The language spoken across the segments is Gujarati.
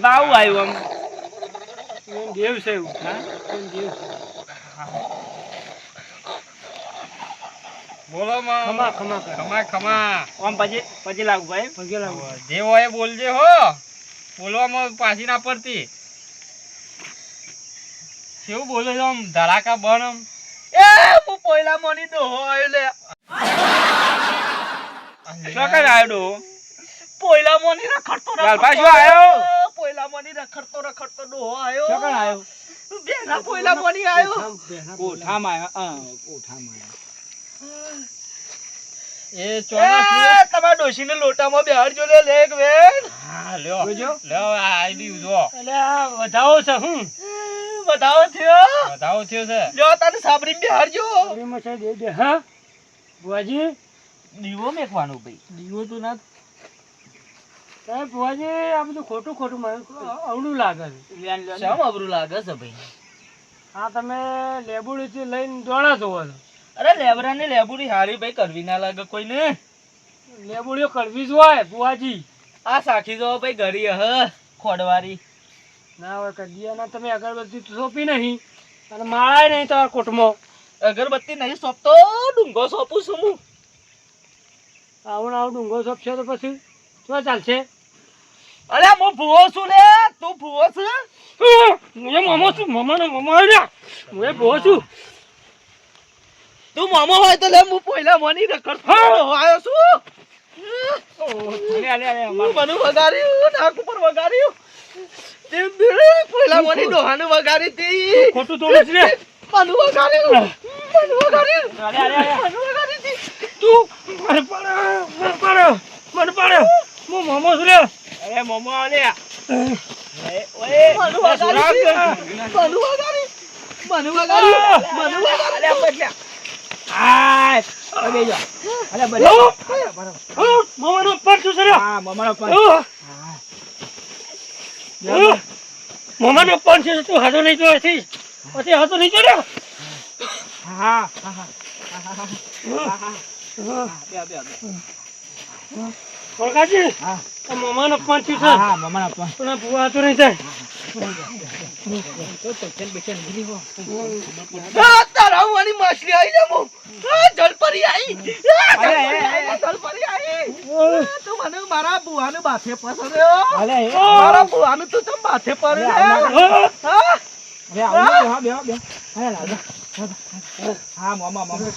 આવું આવ્યું આમ દેવ છે એવું. હા દેવ છે. બોલો ખમા ખમા કર. ખમા ખમા આમ પછી લાગુ ભાઈ પગે લાગો. જે હોય એ બોલજે હો, બોલવામાં પાછી ના પડતી. કેવું બોલે છે આમ ધડાકા બન આમ? એ હું પોયલા મોની ડોહો આવ્યો લે ચોકડ આવ્યો ડોહો પોયલા મોની રખડતો લાલભા શું આવ્યો? પોયલા મોની રખડતો ડોહો આવ્યો ચોકડ આવ્યો. બેના પોયલા મોની આવ્યો કોઠામાં આવ્યો. કોઠામાં આવ્યો એ ચોમાસું તમારા ડોશીને લોટામાં બેહાડજો લે એક વેણ હા લ્યો જોજો. લ્યો આ આઈડી જો એટલે આ વધાવો છે હું. વધાવો થયો વધાવો થયો છે. લ્યો તને સાબરી બેહાડજો એમાં છે દે હા બુઆજી દીવો મેકવાનો ભાઈ દીવો તો ના સાહેબ બુઆજી આ બધું ખોટું ખોટું મને અવળું લાગે છે. શેમ અબરું લાગે છે ભાઈ આ તમે લેબુડીથી લઈને દોડા જોવો છો. અરે લેબરા ને લેબુડી હારી ભાઈ કરવી ના લાગે કોઈને લેબુડીઓ કરવી જ હોય બુઆજી. આ સાખી જો ભાઈ ઘરી હ ખોડવારી ના હોય કડિયા ના તમે અગરબત્તી તો સોંપી નહીં અને માળાય નહીં તમારા કોટમાં. અગરબત્તી નહીં સોંપતો ડુંગો સોંપું છું હું આવું ડુંગો સોંપશે તો પછી શું ચાલશે? અરે હું ભૂવો છું લે તું ભૂવો છે હું મામો છું. મામાનો મામા આવ્યા. હું એ ભૂવો છું. તું મામો હોય તો લે હું પોયલા મોની રખડતો આવ્યો છું મને વગાડ્યું નાક ઉપર વગાડ્યું પોયલા મોની ડોહાને વગાડી તી ખોટું તોડું છે રે. મને વગાડ્યું મને વગાડી તી તું મને પાડ્યો હું મામો છું રે. અરે મોમો આલે ઓય મને વગાડી હાય બેજો. અરે મામાનો પગ શું છે રે? હા મમ્માનો પણ મામાનો પગ છે તું હાથો નહીં જોડે છે પછી હાથો નહીં જોડે. હા ઓળખાજી હા મામાનો પગ છે હા મમ્માનો પણ પણ ભૂવા હાથો નહીં જાય. તારા વાળી માછલી આવી લે મો જલપરી આવી જલપરી આવી તું મને મારા બુવાને બાથે પસર્યો મારા બુવાને તું તમ બાથે પડ્યો હા મામા મામા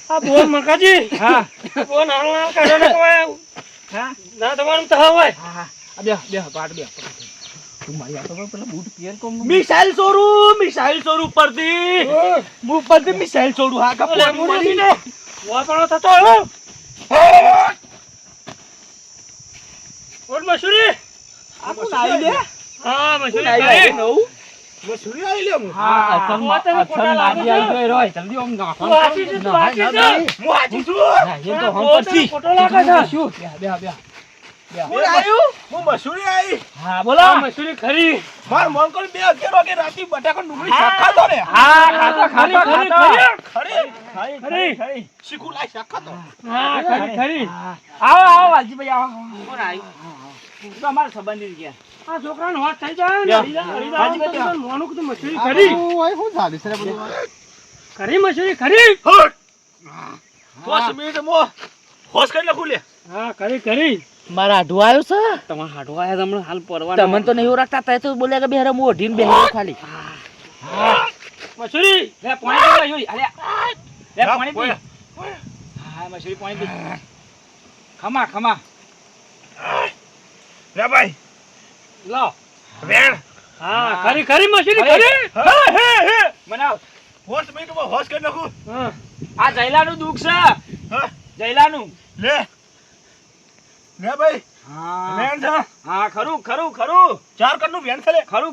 આ ભૂવા મરકાજી હા ભૂવા નાનો નાનો કાઢો ને કોઈ હા ના તમારું તો હોય. હા બે પાટ બે તું મારી આ તો પેલા બૂટ પહેર કોમ મિસાઈલ છોડું પરથી હું પરથી મિસાઈલ છોડું હા કપડે મરીને વાપણો થતો ઓર મસૂરી આ કોણ આવી લે હા મસૂરી આવી ખાઈ. નવું મસૂરી આવી લે હું. હા અસલ નાજી આવી ગઈ રોય જલ્દી આમ નાખો તું હાચી છે, તું હાચી છે. હું હાજી છું. એ તો હમ પરથી ખોટો લાગે છે. શું બે હું આવ્યું હું મસૂરી આવી. હા બોલો આ મસૂરી ખરી. માર મન કરી 2:11 વાગે રાતી બટાકા ડુંગળી શાક ખાતો ને. હા ખાતા ખરી શીખું લાય શાક ખાતો. હા ખરી. આવો વાલજીભાઈ આવો કોણ આવ્યું તો અમારા સંબંધી ગયા આ છોકરાનો વાત થઈ જાય ને હરીદા મોનું કીધું મસૂરી ખરી. ખરી મસૂરી ખરી. હોશ મિનિટ મો હોશ કરી લખું લે. હા ખરી. મારા હાડું આવ્યું છે તમારા હાડો આયા તમને હાલ પરવા તમને તો નહીં રાખતા તે તો બોલ્યા કે બેહરે હું ઓઢીને બેહરો ખાલી મસૂરી લે પાણી પી મસૂરી અરે લે પાણી પી પોય. હા મસૂરી પાણી પી ખમા લે ભાઈ લાવ. વેણ હા ખરી મસૂરી ખરી. બનાવ હોશ મિનિટ મો હોશ કરી લખું. હા આ જયલાનું દુખ છે હા જયલાનું લે ભાઈ હા વેણ છે. હા ખરું 4 કટનું વેણ છે લે. ખરું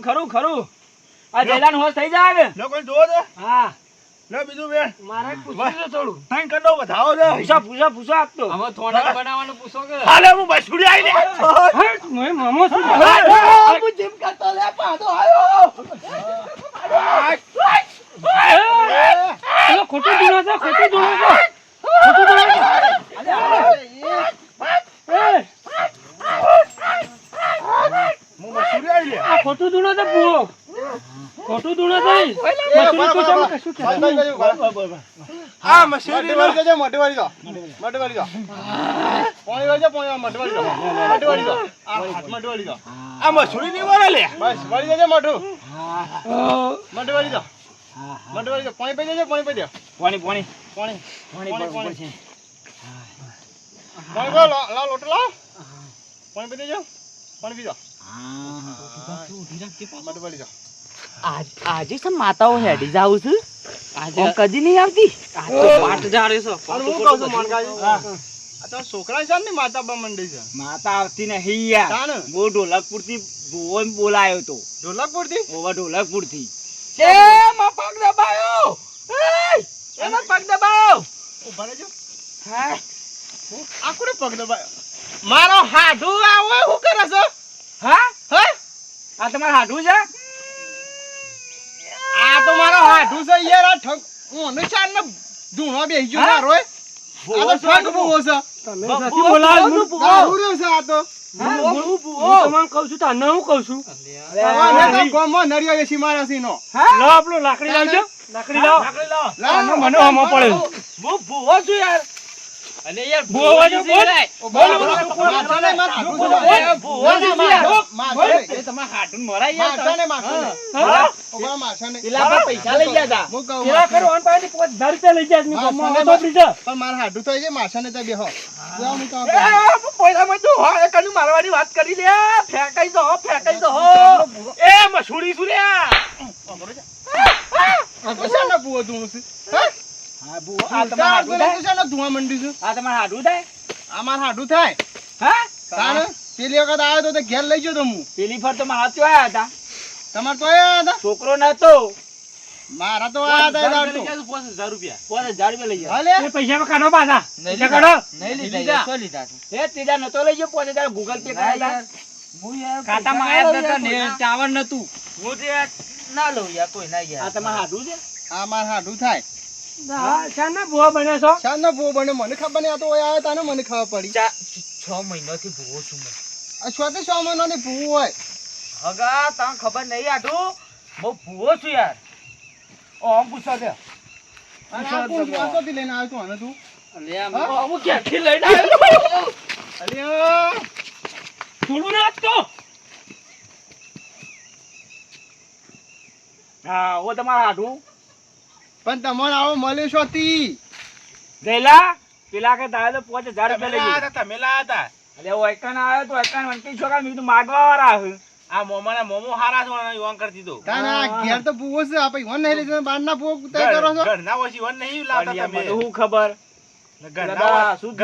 આ જયલાનું હોશ થઈ જાય ને લે કોઈ જોવો છે. હા લે બીજું વેણ મારે પૂછ્યું છે થોડું. 3 કટનો વધાવો છે. પૂછો આપતો હવે થોડા બનાવવાનું પૂછો કે હાલે હું મસૂરી આવી લે. મેં મામો છું. હું જીમ કરતો લે પાડો આવ્યો પેલો ખોટું ધૂણો છે. મશીન તું ચમ કશું કહેતો? આ મશીનરી નો મોટી વાળી દો પોણી વાળી દો પોણી મોટી વાળી દો મોટી વાળી દો આ મોટી વાળી દો આ મશીનરી ની વરે લે બસ વાળી દેજે મોટું મોટી વાળી દો મોટી વાળી દો પોણી પી દેજે પોણી પી દો પાણી પોણી પોણી બોલો લાવ લોટો લાવ પોણી પી દેજો પોણી પી દો મોટી વાળી દો આજે સમ માતાઓ હેડી જાઉં છું આજે કદી નહીં આવતી પાટ જાડે છો અને હું કહું છું મોનકાજી આ તો છોકરા છે ને માતા બા મંડી છે માતા આવતી નહીં યાર તાને બહુ ઢોલકપુર થી ભુવન બોલાયો તો ઢોલકપુર થી ઓવા ઢોલકપુર થી એ માં પગ દબાયો એમાં પગ દબાયો ઉભા રહેજો હા આ કોને પગ દબાયો મારો હાડુ આવો હું કરે છો હા હે આ તમાર હાડું છે આ તો મારો હાડુ છે યાર આ ઠક હું ને ચાર ને ધૂણો બેહી ગયો મારો આ તો ઠક બહુ છે તમે નથી બોલાવ્યું હું દારૂ રહ્યો છે આ તો તમને કહું છું તને હું કહું છું આ ને તો ગોમો નરિયો એસી મારા સી નો લાવ આપણો લાકડી લાવજો લાકડી લાવ લાવ મને હમો પડે હું ભૂવો છું યાર અને યાર ભૂવો વાજો બોલ મારને માર હાડુ છે ભૂવો છું યાર મારને એ તમાર હાડું મરાય યાર મારને મારને હા ઓબા મારને પેલા આપણે પૈસા લઈ ગયા તા હું કહું કેલા કરો અન પાસે 5000 રૂપિયા લઈ જાય મી ગમો તો બીજા પણ માર હાડુ તો છે મારને તો બેહો જાવ હું તો એ પૈસા માં તું હોય કનું મારવાની વાત કરી લે ફેંકાઈ દો એ મસુડી સુર્યા આ કશા ના પૂવો ધૂણું છે હે હા ભૂવો આ તમાર હાડુ થાય કશા ના ધૂવા મંડી છે આ તમાર હાડું થાય આ માર હાડુ થાય હા તાને પેલી વખત આવ્યો તો ઘેર લઈ ગયો તો હું પેલી ફર તો મારા હાથ આયા હતા તમાર તો આયા હતા છોકરો નતો મારા તો આયા હતા દાડતો 5000 રૂપિયા 5000 રૂપિયા લઈ ગયા હાલે એ પૈસા માં કાઢો પાછા પૈસા કાઢો નહીં લીધા શું લીધા એ ત્રીજા નતો લઈ ગયો 5000 ગૂગલ પે કરાયા હું યાર ખાતામાં આયા હતા ને ટાવર નતું હું તે ના લઉં યાર કોઈ ના યાર આ તમાર હાડું છે આ માર હાડુ થાય હા શાના ભૂવા બને છો શાન નો ભૂવો બને મને ખબર નહીં આ તો આયા હતા ને મને ખબર પડી 6 મહિનાથી ભૂવો છું મેં આ છોટે સોમનો ને ભૂવો હોય હગા તને ખબર નહીં આટું બહુ ભૂવો છું યાર ઓ આમ પૂછો દે અને આ કોણ વાસોથી લઈને આવ્યો તું આને તું અલ્યા હું ક્યાંથી લઈને આવ્યો અલ્યા થોડું ના તો હા ઓ તમારા હાડું પણ તમને આવો મળ્યો છો તી ગયેલા પેલા કે દાદા 5000 રૂપિયા લઈ ગયા તમે લાયા હતા અલે ઓ એકન આવ્યો તો એકન વંકી છોકરા મેં કીધું માગવા વાળા આવ્યો આ મોમાના મોમો હારા છો અને યોન કરી દીધો તાના ઘેર તો ભૂવો છે આ પછી વન નહીં લીધો બાર ના ભૂવો તય કરો છો ઘરના વસી વન નહીં લાવતા તમે મને શું ખબર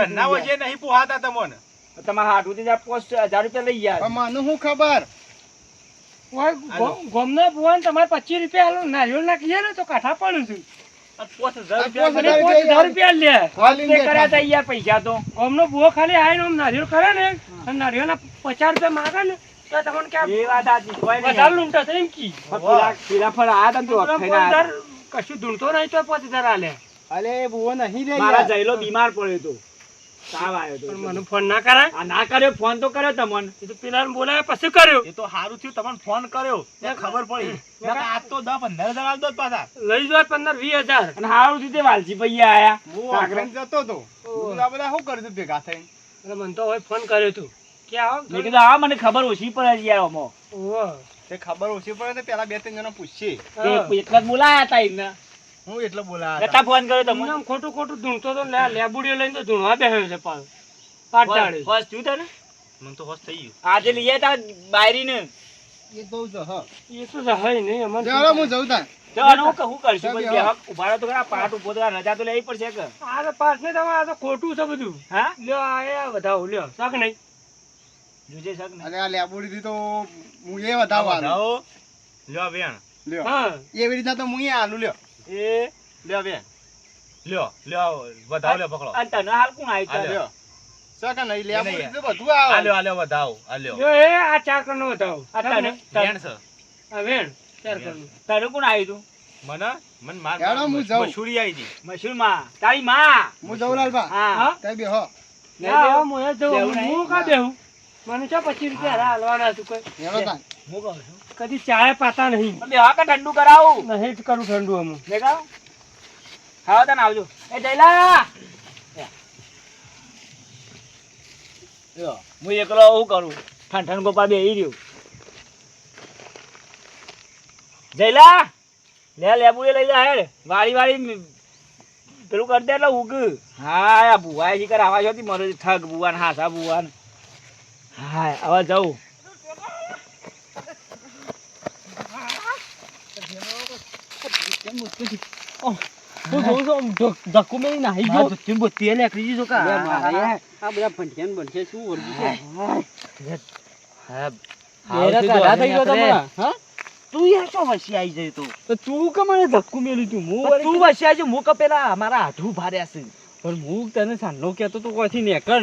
ઘરના વસી નહીં પોહાતા તમને તમારા હાડું થી 5000 રૂપિયા લઈ ગયા પણ મને શું ખબર ગોમના ભુવન તમારે 25 રૂપિયા હાલો નારિયેળ નાખીએ ને તો કાઠા પડું છું 5000 રૂપિયા મને 5000 રૂપિયા લે ખાલી તે કર્યા તા યાર પૈસા તો ગોમનો ભુવો ખાલી આવીને આમ નારિયેળ કરે ને અને નારિયેળના 50 રૂપિયા માંગે ને તો તમને ક્યાં એ વાત સાચી કોઈ નહીં વધારે લૂંટા થાય એમ કી પેલા ફળ આયા તા તો અખાઈને કશું ધૂણતો નહીં તો 5000 આલે અલે ભૂવો નહીં રે મારા જઈલો બીમાર પડ્યો તો તાવ આવ્યો તો પણ મને ફોન ના કરાય આ ના કર્યો ફોન તો કર્યો તમને એ તો પેલા બોલાય પછી કર્યો એ તો સારું થયું તમને ફોન કર્યો ત્યાં ખબર પડી નકર આજ તો 10-15 હજાર આલ દો જ પાછા લઈ જાવ 15-20 હજાર અને હારું રીતે વાલજી ભૈયા આયા હું આગ્રહ જતો તો હું આ બધા શું કર્યું ભેગા થઈને એટલે મને તો હવે ફોન કર્યો તું કે આવો મેં કીધું હા મને ખબર ઓછી પડે છે યાર અમો ઓહો તે ખબર ઓછી પડે ને પેલા 2-3 જણા પૂછીએ એક જ બોલાયા હતા એમને હું એટલે બોલાયા કટા ફોન કર્યો તમને આમ ખોટું ખોટું ધૂણતો તો લેબુડીઓ લઈને તો ધૂણવા બેઠો છે પાછો પાટાડે ફર્સ્ટ થયું તને મને તો હોશ થઈ ગયું આજે લઈ આવ્યા તા બાયરીને એ તો જ હ એ તો જહાય નહીં અમારે ચાલો હું જઉં તા ચાલો હું કહું કરશું પણ બે હક ઉભા રહો તો ખરા પાટ ઉભો તો રજા તો લેવી પડશે કે આ તો પાછને તમે આ તો ખોટું છે બધું હા લ્યો આ વધાવો લ્યો શાક નહીં જોજે શક ને અરે આ લેબુડી થી તો હું એ વધાવવાનો જાઓ લ્યો બેન લ્યો હા એવી રીતના તો હું એ આલુ લ્યો એ લ્યો બેન લ્યો વધાવ લ્યો પકડો અને તને હાલ કોણ આવી આ તા લ્યો સકા નહીં એ નહીં. લેબુડી તો બધું આવે આ લ્યો વધાવ આ લ્યો લ્યો એ આ ચાર કરનો વધાવો આ તને બેન છે આ વેણ ચાર કરનો તને કોણ આવ્યું તું મને માર હેડો હું જાઉં. મશહૂરી આવી હતી મશહૂર માં તારી માં હું જઉં લાલબા હા હા તઈ બેહો ના હવે હું એ જઉં બેવું નહીં. હું કા બેહું મને ચા 25 રૂપિયા હાલવાના હતું કોઈ હેડો તા હું કહું છું કદી ચાય પાતા નહીં બે હા કે ઠંડુ કરાવું નહીં જ કરું ઠંડુ અમુક દેખાવ ખાવા તને આવજો એ જયલા યો હું એકલો હું કરું ઠંઠણ ગોપા બેહી રહ્યો જયલા લેબુ એ લઈ જા હેડ વાળી પેલું કરી દે એટલે ઉગ હા આ ભુવાએ શીખર આવા છો મારો ઠગ ભુવાન હાસા ભુવાન હા હવે જાઉં ધક્કો મેલી નાહી ગયો આ બધા ફંટિયાન બનશે શું વળગી છે તું યાર શું વસી આવી જાય તો તું કે મને ધક્કો મેલી તું તું વસી આવી હું કે પેલા મારા હાથું ભાર્યા છે પણ હું તને સાંજનો કહેતો તો કોઈથી નેકર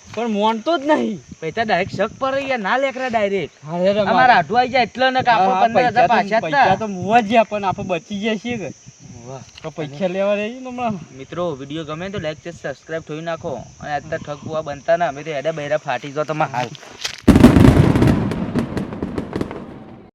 પણ મોનતો જ નહીં પૈસા ડાયરેક્ટ શક પર યાર ના લેકરા ડાયરેક્ટ અરે રે અમારા હાથું આવી જાય એટલે ને કાપો 15,000 પાછા પૈસા તો મુવા જ પણ આપણે બચી ગયા છીએ કે તો પૈસા લેવા રહી ને હમણાં મિત્રો વિડીયો ગમે તો લાઈક સબસ્ક્રાઇબ થઈ નાખો અને અત્યારે ઠગ બનતા ના અમે તો એડા બૈરા ફાટી જો તમારે હાલ